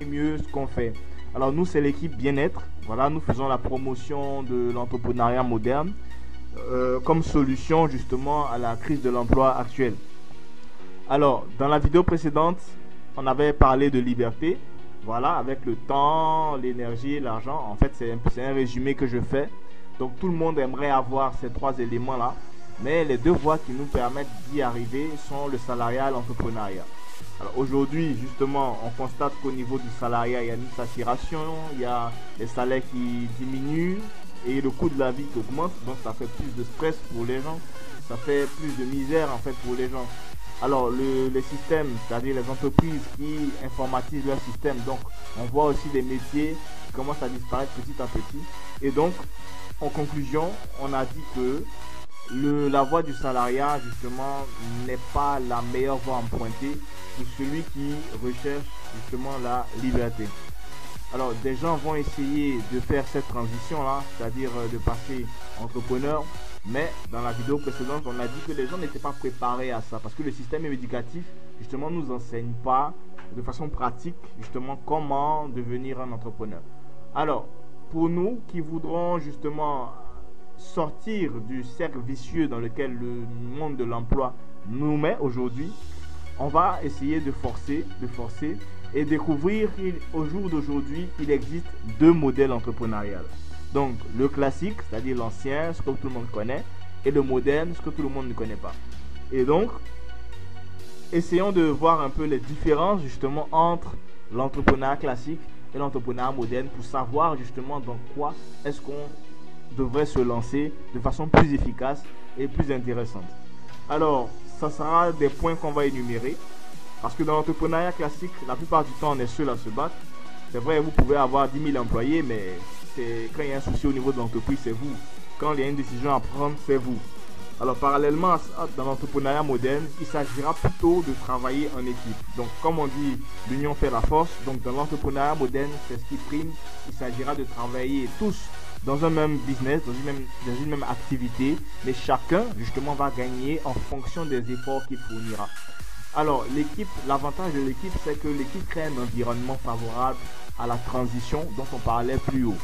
mieux ce qu'on fait. Alors nous, c'est l'équipe Bien-être. Voilà, nous faisons la promotion de l'entrepreneuriat moderne comme solution justement à la crise de l'emploi actuelle. Alors, dans la vidéo précédente, on avait parlé de liberté. Voilà, avec le temps, l'énergie et l'argent. En fait, c'est un résumé que je fais. Donc, tout le monde aimerait avoir ces trois éléments-là. Mais les deux voies qui nous permettent d'y arriver sont le salariat et l'entrepreneuriat. Alors aujourd'hui, justement, on constate qu'au niveau du salariat, il y a une saturation, il y a les salaires qui diminuent et le coût de la vie qui augmente. Donc ça fait plus de stress pour les gens, ça fait plus de misère en fait pour les gens. Alors les systèmes, c'est-à-dire les entreprises qui informatisent leur système, donc on voit aussi des métiers qui commencent à disparaître petit à petit. Et donc, en conclusion, on a dit que la voie du salariat justement n'est pas la meilleure voie à emprunter pour celui qui recherche justement la liberté. Alors des gens vont essayer de faire cette transition là, c'est-à-dire de passer entrepreneur, mais dans la vidéo précédente on a dit que les gens n'étaient pas préparés à ça parce que le système éducatif justement nous enseigne pas de façon pratique justement comment devenir un entrepreneur. Alors pour nous qui voudrons justement sortir du cercle vicieux dans lequel le monde de l'emploi nous met aujourd'hui, on va essayer de forcer et découvrir qu'au jour d'aujourd'hui, il existe deux modèles entrepreneuriaux. Donc le classique, c'est-à-dire l'ancien, ce que tout le monde connaît, et le moderne, ce que tout le monde ne connaît pas. Et donc, essayons de voir un peu les différences justement entre l'entrepreneuriat classique et l'entrepreneuriat moderne pour savoir justement dans quoi est-ce qu'on devrait se lancer de façon plus efficace et plus intéressante. Alors, ça sera des points qu'on va énumérer parce que dans l'entrepreneuriat classique, la plupart du temps, on est seul à se battre. C'est vrai, vous pouvez avoir 10 000 employés, mais quand il y a un souci au niveau de l'entreprise, c'est vous. Quand il y a une décision à prendre, c'est vous. Alors, parallèlement à ça, dans l'entrepreneuriat moderne, il s'agira plutôt de travailler en équipe. Donc, comme on dit, l'union fait la force. Donc, dans l'entrepreneuriat moderne, c'est ce qui prime. Il s'agira de travailler tous dans un même business, dans une même activité, mais chacun justement va gagner en fonction des efforts qu'il fournira. Alors l'équipe, l'avantage de l'équipe, c'est que l'équipe crée un environnement favorable à la transition dont on parlait plus haut.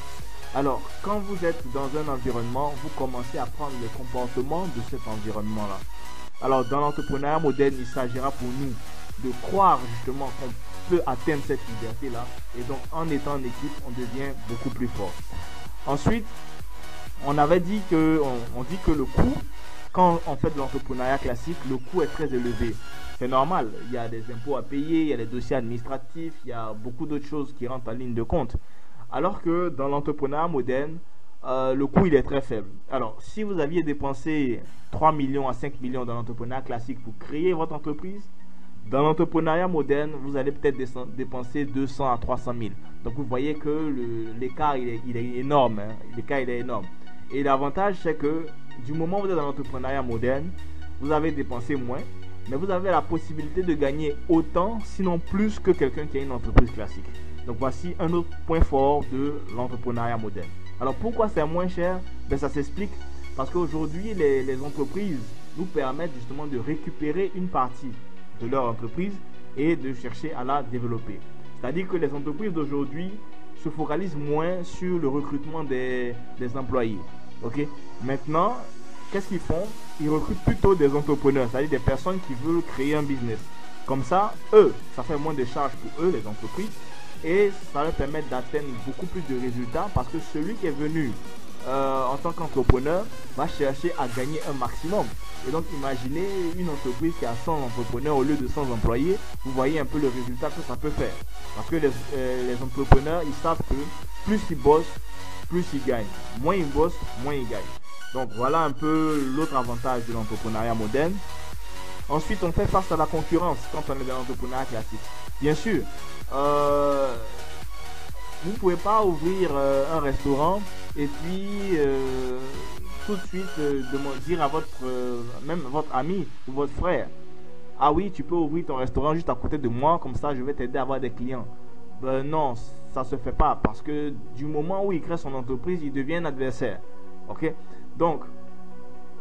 Alors quand vous êtes dans un environnement, vous commencez à prendre le comportement de cet environnement-là. Alors dans l'entrepreneuriat moderne, il s'agira pour nous de croire justement qu'on peut atteindre cette liberté-là, et donc en étant en équipe, on devient beaucoup plus fort. Ensuite, on avait dit que, on dit que le coût, quand on fait de l'entrepreneuriat classique, le coût est très élevé. C'est normal, il y a des impôts à payer, il y a des dossiers administratifs, il y a beaucoup d'autres choses qui rentrent en ligne de compte. Alors que dans l'entrepreneuriat moderne, le coût il est très faible. Alors, si vous aviez dépensé 3 millions à 5 millions dans l'entrepreneuriat classique pour créer votre entreprise, dans l'entrepreneuriat moderne, vous allez peut-être dépenser 200 à 300 000. Donc vous voyez que l'écart il est énorme. Hein. L'écart il est énorme. Et l'avantage c'est que du moment où vous êtes dans l'entrepreneuriat moderne, vous avez dépensé moins, mais vous avez la possibilité de gagner autant, sinon plus que quelqu'un qui a une entreprise classique. Donc voici un autre point fort de l'entrepreneuriat moderne. Alors pourquoi c'est moins cher? Ben, ça s'explique parce qu'aujourd'hui les entreprises nous permettent justement de récupérer une partie de leur entreprise et de chercher à la développer. C'est-à-dire que les entreprises d'aujourd'hui se focalisent moins sur le recrutement des employés. Ok. Maintenant, qu'est-ce qu'ils font? Ils recrutent plutôt des entrepreneurs, c'est-à-dire des personnes qui veulent créer un business. Comme ça, ça fait moins de charges pour eux, les entreprises, et ça leur permet d'atteindre beaucoup plus de résultats parce que celui qui est venu en tant qu'entrepreneur va chercher à gagner un maximum. Et donc imaginez une entreprise qui a 100 entrepreneurs au lieu de 100 employés, vous voyez un peu le résultat que ça peut faire. Parce que les entrepreneurs, ils savent que plus ils bossent, plus ils gagnent. Moins ils bossent, moins ils gagnent. Donc voilà un peu l'autre avantage de l'entrepreneuriat moderne. Ensuite, on fait face à la concurrence quand on est dans l'entrepreneuriat classique. Bien sûr, vous ne pouvez pas ouvrir un restaurant et puis tout de suite dire à même votre ami ou votre frère, ah oui, tu peux ouvrir ton restaurant juste à côté de moi, comme ça je vais t'aider à avoir des clients. Ben non, ça se fait pas parce que du moment où il crée son entreprise, il devient un adversaire. Ok? Donc,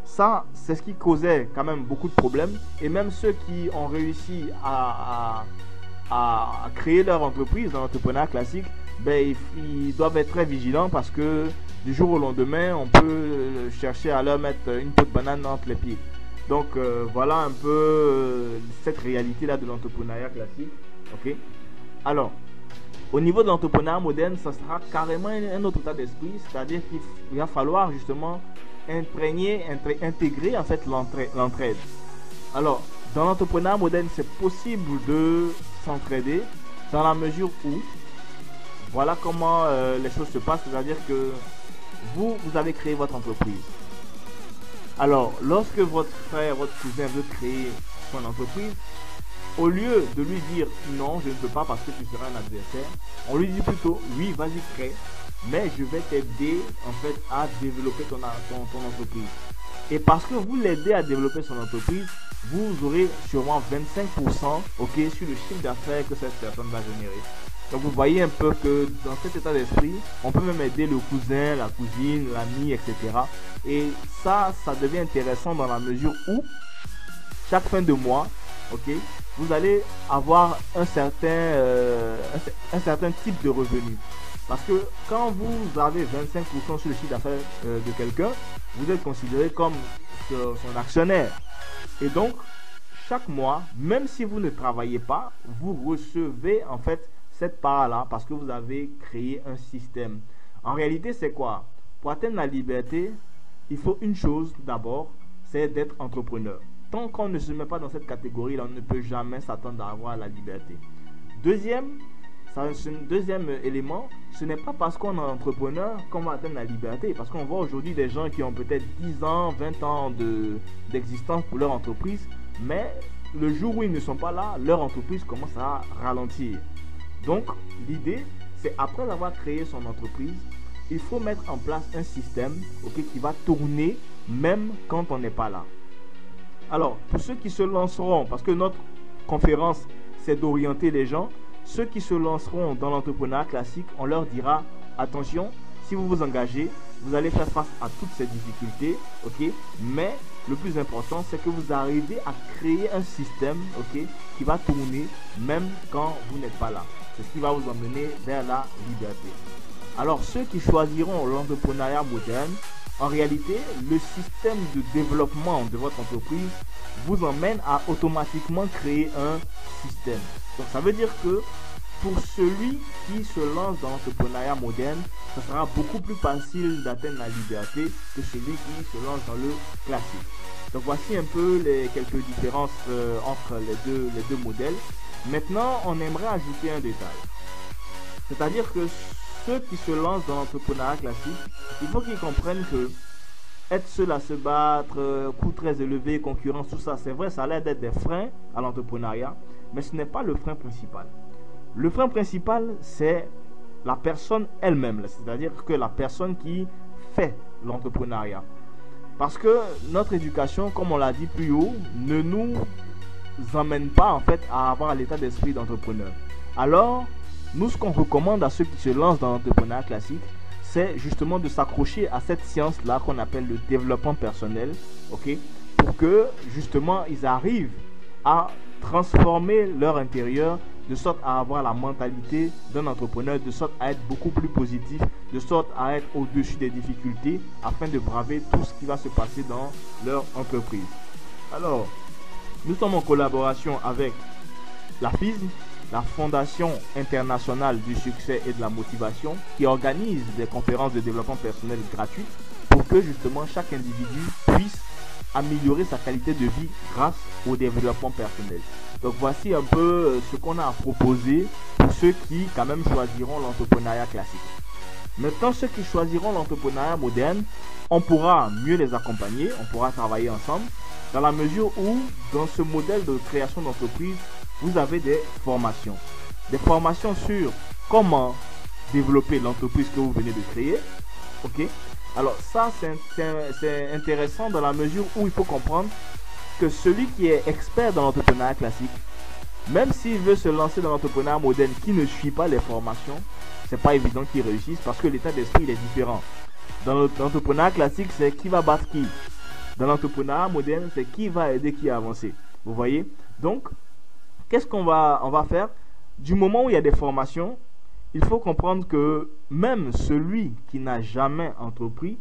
ça, c'est ce qui causait quand même beaucoup de problèmes. Et même ceux qui ont réussi à à créer leur entreprise dans l'entrepreneuriat classique, ben, ils doivent être très vigilants parce que du jour au lendemain, on peut chercher à leur mettre une peau de banane entre les pieds. Donc voilà un peu cette réalité-là de l'entrepreneuriat classique. Ok. Alors, au niveau de l'entrepreneuriat moderne, ça sera carrément un autre état d'esprit, c'est-à-dire qu'il va falloir justement intégrer en fait l'entraide. Alors, dans l'entrepreneuriat moderne, c'est possible de s'entraider dans la mesure où, voilà comment les choses se passent, c'est-à-dire que vous avez créé votre entreprise. Alors, lorsque votre frère, votre cousin veut créer son entreprise, au lieu de lui dire non, je ne peux pas parce que tu seras un adversaire, on lui dit plutôt oui, vas-y, crée, mais je vais t'aider en fait à développer ton entreprise. Et parce que vous l'aidez à développer son entreprise, vous aurez sûrement 25% sur le chiffre d'affaires que cette personne va générer. Donc vous voyez un peu que dans cet état d'esprit, on peut même aider le cousin, la cousine, l'ami, etc. Et ça devient intéressant dans la mesure où chaque fin de mois, vous allez avoir un certain type de revenu. Parce que quand vous avez 25% sur le chiffre d'affaires de quelqu'un, vous êtes considéré comme son actionnaire. Et donc, chaque mois, même si vous ne travaillez pas, vous recevez en fait cette part-là parce que vous avez créé un système. En réalité, c'est quoi? Pour atteindre la liberté, il faut une chose d'abord, c'est d'être entrepreneur. Tant qu'on ne se met pas dans cette catégorie-là, on ne peut jamais s'attendre à avoir la liberté. Deuxième élément, ce n'est pas parce qu'on est entrepreneur qu'on va atteindre la liberté. Parce qu'on voit aujourd'hui des gens qui ont peut-être 10 ans, 20 ans d'existence pour leur entreprise, mais le jour où ils ne sont pas là, leur entreprise commence à ralentir. Donc, l'idée, c'est après avoir créé son entreprise, il faut mettre en place un système qui va tourner même quand on n'est pas là. Alors, pour ceux qui se lanceront, parce que notre conférence, c'est d'orienter les gens, ceux qui se lanceront dans l'entrepreneuriat classique, on leur dira, attention, si vous vous engagez, vous allez faire face à toutes ces difficultés, mais le plus important, c'est que vous arrivez à créer un système, qui va tourner même quand vous n'êtes pas là. C'est ce qui va vous emmener vers la liberté. Alors, ceux qui choisiront l'entrepreneuriat moderne, en réalité, le système de développement de votre entreprise vous emmène à automatiquement créer un système. Donc, ça veut dire que pour celui qui se lance dans l'entrepreneuriat moderne, ce sera beaucoup plus facile d'atteindre la liberté que celui qui se lance dans le classique. Donc, voici un peu les quelques différences entre les deux modèles. Maintenant, on aimerait ajouter un détail. C'est-à-dire que ceux qui se lancent dans l'entrepreneuriat classique, il faut qu'ils comprennent que être seul à se battre, coût très élevé, concurrence, tout ça, c'est vrai, ça a l'air d'être des freins à l'entrepreneuriat, mais ce n'est pas le frein principal. Le frein principal, c'est la personne elle-même, c'est-à-dire que la personne qui fait l'entrepreneuriat. Parce que notre éducation, comme on l'a dit plus haut, ne nous emmène pas en fait à avoir l'état d'esprit d'entrepreneur. Alors, nous, ce qu'on recommande à ceux qui se lancent dans l'entrepreneuriat classique, c'est justement de s'accrocher à cette science-là qu'on appelle le développement personnel, pour que justement ils arrivent à transformer leur intérieur de sorte à avoir la mentalité d'un entrepreneur, de sorte à être beaucoup plus positif, de sorte à être au-dessus des difficultés afin de braver tout ce qui va se passer dans leur entreprise. Alors, nous sommes en collaboration avec la FISM, la Fondation internationale du succès et de la motivation, qui organise des conférences de développement personnel gratuites pour que justement chaque individu puisse améliorer sa qualité de vie grâce au développement personnel. Donc voici un peu ce qu'on a à proposer pour ceux qui quand même choisiront l'entrepreneuriat classique. Maintenant, ceux qui choisiront l'entrepreneuriat moderne, on pourra mieux les accompagner, on pourra travailler ensemble dans la mesure où dans ce modèle de création d'entreprise, vous avez des formations. Des formations sur comment développer l'entreprise que vous venez de créer. Alors ça, c'est intéressant dans la mesure où il faut comprendre que celui qui est expert dans l'entrepreneuriat classique, même s'il veut se lancer dans l'entrepreneuriat moderne qui ne suit pas les formations, c'est pas évident qu'il réussisse parce que l'état d'esprit il est différent. Dans l'entrepreneuriat classique, c'est qui va battre qui. Dans l'entrepreneuriat moderne, c'est qui va aider qui à avancer. Vous voyez? Donc, qu'est-ce qu'on va faire? du moment où il y a des formations, il faut comprendre que même celui qui n'a jamais entrepris,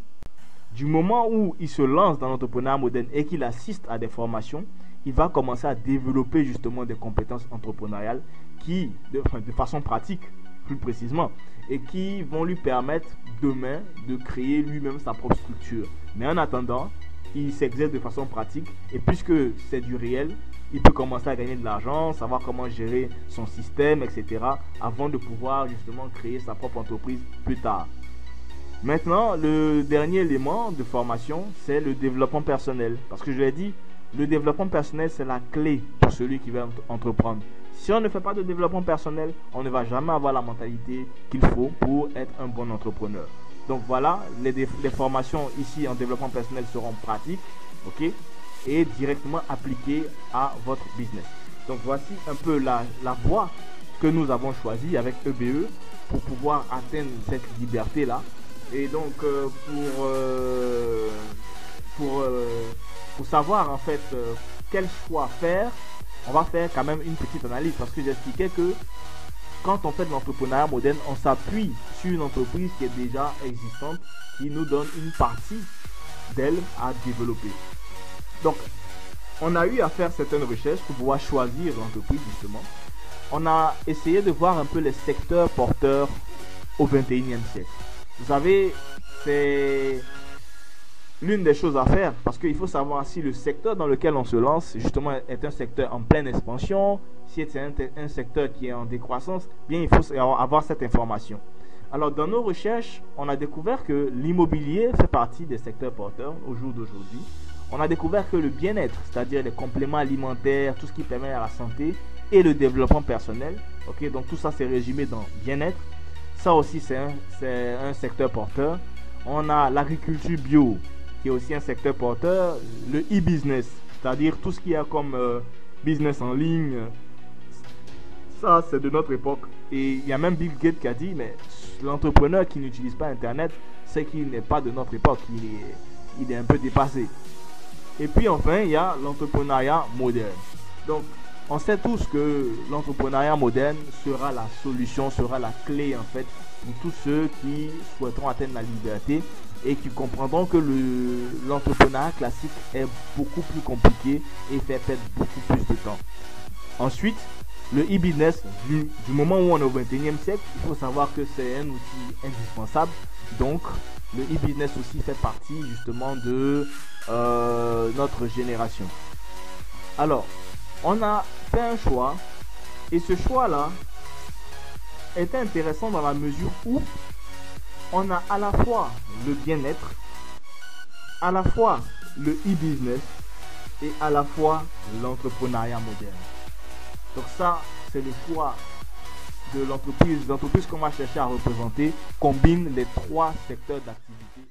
du moment où il se lance dans l'entrepreneuriat moderne et qu'il assiste à des formations, il va commencer à développer justement des compétences entrepreneuriales qui, de façon pratique, plus précisément, et qui vont lui permettre demain de créer lui-même sa propre structure. Mais en attendant, il s'exerce de façon pratique et puisque c'est du réel, il peut commencer à gagner de l'argent, savoir comment gérer son système, etc. avant de pouvoir justement créer sa propre entreprise plus tard. Maintenant, le dernier élément de formation, c'est le développement personnel. Parce que je l'ai dit, le développement personnel, c'est la clé pour celui qui veut entreprendre. Si on ne fait pas de développement personnel, on ne va jamais avoir la mentalité qu'il faut pour être un bon entrepreneur. Donc voilà, les formations ici en développement personnel seront pratiques, ok, et directement appliquées à votre business. Donc voici un peu la voie que nous avons choisie avec EBE pour pouvoir atteindre cette liberté-là. Et donc pour savoir en fait quel choix faire, on va faire quand même une petite analyse parce que j'expliquais que quand on fait de l'entrepreneuriat moderne, on s'appuie sur une entreprise qui est déjà existante, qui nous donne une partie d'elle à développer. Donc, on a eu à faire certaines recherches pour pouvoir choisir l'entreprise justement. On a essayé de voir un peu les secteurs porteurs au 21e siècle. Vous savez, c'est l'une des choses à faire parce qu'il faut savoir si le secteur dans lequel on se lance justement est un secteur en pleine expansion, si c'est un secteur qui est en décroissance, bien il faut avoir cette information. Alors dans nos recherches, on a découvert que l'immobilier fait partie des secteurs porteurs au jour d'aujourd'hui. On a découvert que le bien-être, c'est-à-dire les compléments alimentaires, tout ce qui permet à la santé et le développement personnel, ok, donc tout ça c'est résumé dans bien-être. Ça aussi c'est un secteur porteur. On a l'agriculture bio qui est aussi un secteur porteur, le e-business, c'est-à-dire tout ce qu'il y a comme business en ligne. Ça c'est de notre époque et il y a même Bill Gates qui a dit mais l'entrepreneur qui n'utilise pas internet c'est qu'il n'est pas de notre époque, il est un peu dépassé. Et puis enfin il y a l'entrepreneuriat moderne. Donc on sait tous que l'entrepreneuriat moderne sera la solution, sera la clé en fait pour tous ceux qui souhaiteront atteindre la liberté et qui comprendront que l'entrepreneuriat classique est beaucoup plus compliqué et fait perdre beaucoup plus de temps. Ensuite, le e-business, du moment où on est au 21e siècle, il faut savoir que c'est un outil indispensable. Donc, le e-business aussi fait partie justement de notre génération. Alors, on a fait un choix et ce choix-là est intéressant dans la mesure où on a à la fois le bien-être, à la fois le e-business et à la fois l'entrepreneuriat moderne. Donc ça, c'est le choix de l'entreprise. L'entreprise qu'on va chercher à représenter combine les trois secteurs d'activité.